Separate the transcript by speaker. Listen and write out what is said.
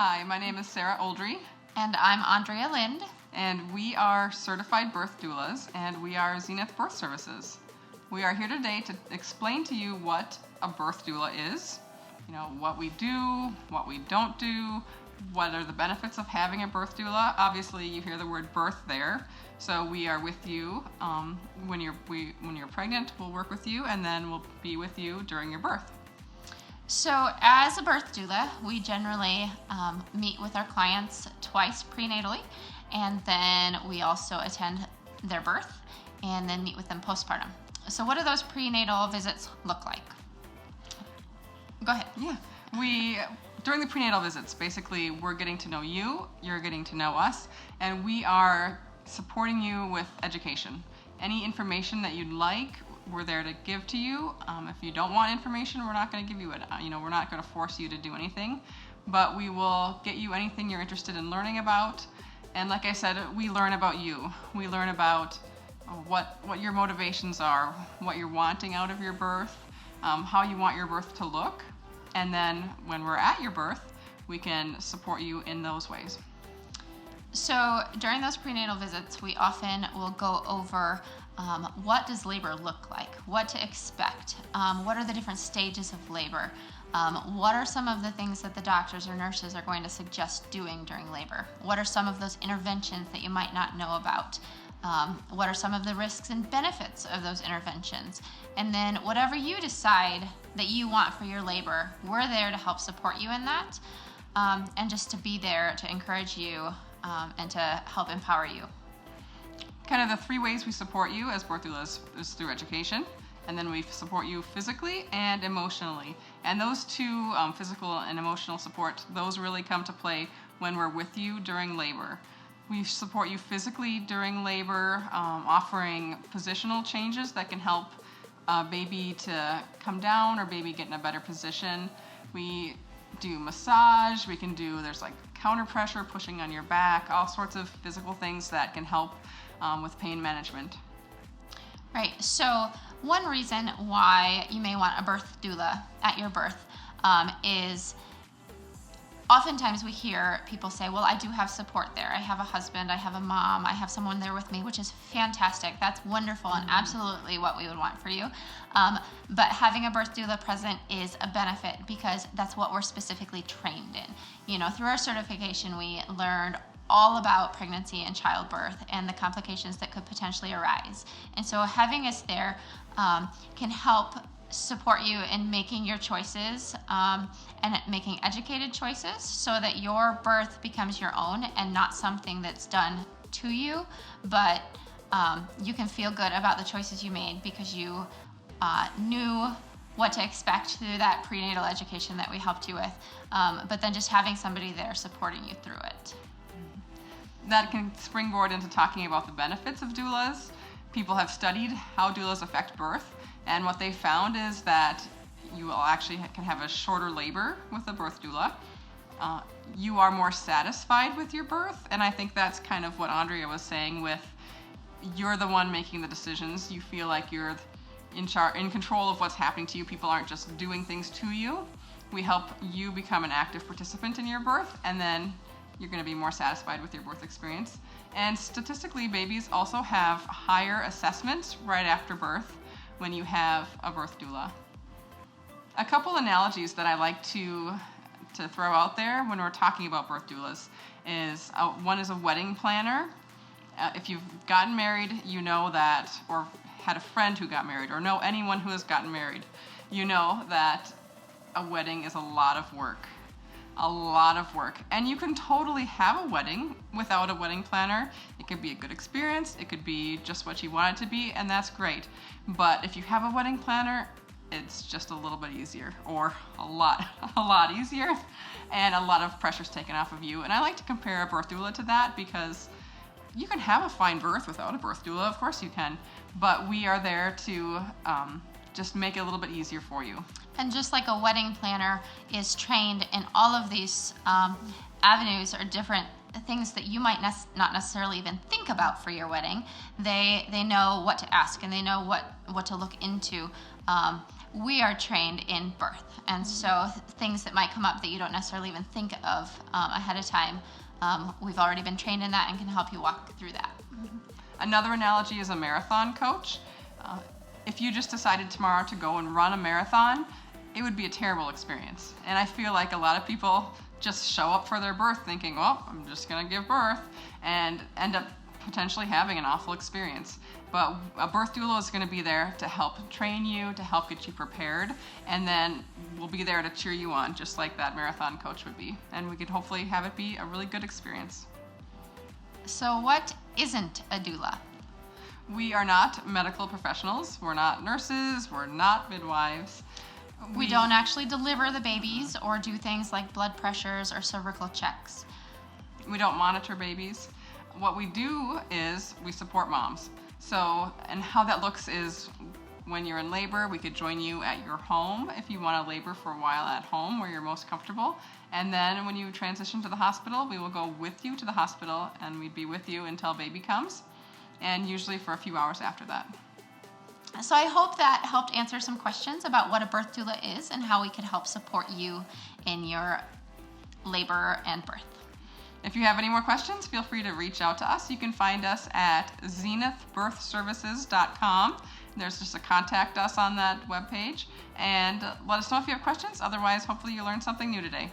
Speaker 1: Hi, my name is Sarah Oldry.
Speaker 2: And I'm Andrea Lind.
Speaker 1: And we are certified birth doulas, and we are Zenith Birth Services. We are here today to explain to you what a birth doula is, what we do, what we don't do, what are the benefits of having a birth doula. Obviously, you hear the word birth there, so we are with you when you're pregnant. We'll work with you, and then we'll be with you during your birth.
Speaker 2: So as a birth doula, we generally meet with our clients twice prenatally, and then we also attend their birth and then meet with them postpartum. So what do those prenatal visits look like? Go ahead.
Speaker 1: Yeah. During the prenatal visits, basically, we're getting to know you, you're getting to know us, and we are supporting you with education. Any information that you'd like, we're there to give to you. If you don't want information, we're not going to give you it. We're not going to force you to do anything, but we will get you anything you're interested in learning about. And like I said, we learn about you. We learn about what your motivations are, what you're wanting out of your birth, how you want your birth to look. And then when we're at your birth, we can support you in those ways.
Speaker 2: So during those prenatal visits, we often will go over what does labor look like, what to expect, what are the different stages of labor, what are some of the things that the doctors or nurses are going to suggest doing during labor, what are some of those interventions that you might not know about, what are some of the risks and benefits of those interventions, and then whatever you decide that you want for your labor, we're there to help support you in that, and just to be there to encourage you and to help empower you.
Speaker 1: Kind of the three ways we support you as birth doulas is through education, and then we support you physically and emotionally. And those two, physical and emotional support, those really come to play when we're with you during labor. We support you physically during labor, offering positional changes that can help baby to come down or baby get in a better position. We do massage, there's like counter pressure, pushing on your back, all sorts of physical things that can help with pain management.
Speaker 2: Right, so one reason why you may want a birth doula at your birth is oftentimes we hear people say, well, I do have support there. I have a husband, I have a mom, I have someone there with me, which is fantastic. That's wonderful and absolutely what we would want for you. But having a birth doula present is a benefit because that's what we're specifically trained in. Through our certification, we learned all about pregnancy and childbirth and the complications that could potentially arise. And so having us there can help support you in making your choices and making educated choices so that your birth becomes your own and not something that's done to you, but you can feel good about the choices you made because you knew what to expect through that prenatal education that we helped you with, but then just having somebody there supporting you through it.
Speaker 1: That can springboard into talking about the benefits of doulas. People have studied how doulas affect birth, and what they found is that you will actually can have a shorter labor with a birth doula. You are more satisfied with your birth, and I think that's kind of what Andrea was saying with you're the one making the decisions. You feel like you're in control of what's happening to you. People aren't just doing things to you. We help you become an active participant in your birth, and then you're going to be more satisfied with your birth experience. And statistically, babies also have higher assessments right after birth when you have a birth doula. A couple analogies that I like to throw out there when we're talking about birth doulas is one is a wedding planner. If you've gotten married, you know that, or had a friend who got married, or know anyone who has gotten married, you know that a wedding is a lot of work. A lot of work. And you can totally have a wedding without a wedding planner. It could be a good experience. It could be just what you want it to be, and that's great. But if you have a wedding planner, it's just a little bit easier, or a lot easier, and a lot of pressure's taken off of you. And I like to compare a birth doula to that because you can have a fine birth without a birth doula, of course you can, but we are there to just make it a little bit easier for you.
Speaker 2: And just like a wedding planner is trained in all of these avenues or different things that you might not necessarily even think about for your wedding, they know what to ask and they know what to look into we are trained in birth. And so things that might come up that you don't necessarily even think of ahead of time, we've already been trained in that and can help you walk through that.
Speaker 1: Another analogy is a marathon coach. If you just decided tomorrow to go and run a marathon, it would be a terrible experience. And I feel like a lot of people just show up for their birth thinking, well, I'm just going to give birth, and end up potentially having an awful experience. But a birth doula is going to be there to help train you, to help get you prepared, and then we'll be there to cheer you on, just like that marathon coach would be. And we could hopefully have it be a really good experience.
Speaker 2: So what isn't a doula?
Speaker 1: We are not medical professionals. We're not nurses. We're not midwives.
Speaker 2: We don't actually deliver the babies or do things like blood pressures or cervical checks.
Speaker 1: We don't monitor babies. What we do is we support moms. So, and how that looks is when you're in labor, we could join you at your home if you want to labor for a while at home where you're most comfortable. And then when you transition to the hospital, we will go with you to the hospital and we'd be with you until baby comes, and usually for a few hours after that.
Speaker 2: So I hope that helped answer some questions about what a birth doula is and how we could help support you in your labor and birth.
Speaker 1: If you have any more questions, feel free to reach out to us. You can find us at zenithbirthservices.com. There's just a contact us on that webpage, and let us know if you have questions. Otherwise, hopefully you learned something new today.